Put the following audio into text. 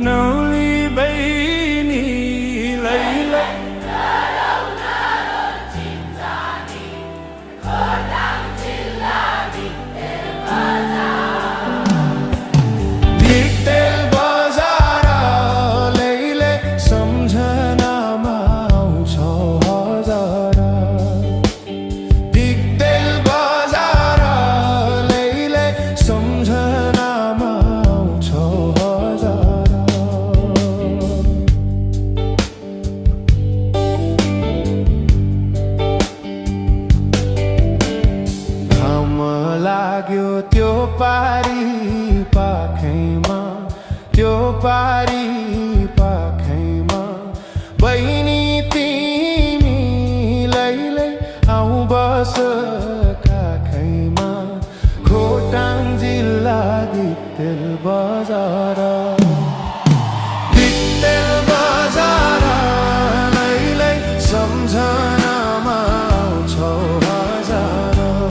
नौली बहिनी लैलै भिक्तेल बजार लैले सम्झनामा आउँछ हजार भिक्तेल बजार लैले सम्झनामा आउँछ हजार घाम लाग्यो त्यो पारी पाखैमा त्यो पारी पाखै